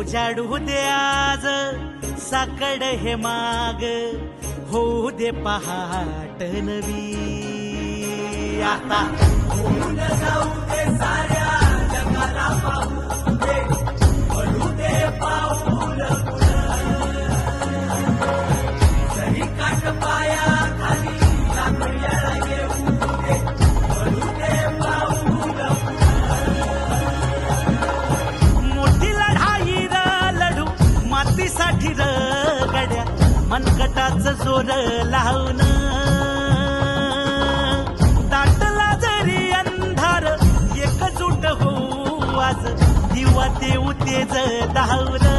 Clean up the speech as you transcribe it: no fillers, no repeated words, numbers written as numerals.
उजाडू दे आज साकड हे माग, होऊ दे पहाट नवी. आता होऊन जाऊ दे साऱ्या जगाला पाहू दे, पडू दे पाऊल जरी काट पाया खाली लागल्याला येऊ दे, पडू दे पाऊल. मोठी लढाई र लढू मातीसाठी र गड्या, मनगटाचं जोर लावून दाटला जरी अंधार एकजूट होऊ आज, दिवा देऊ तेज धावलं.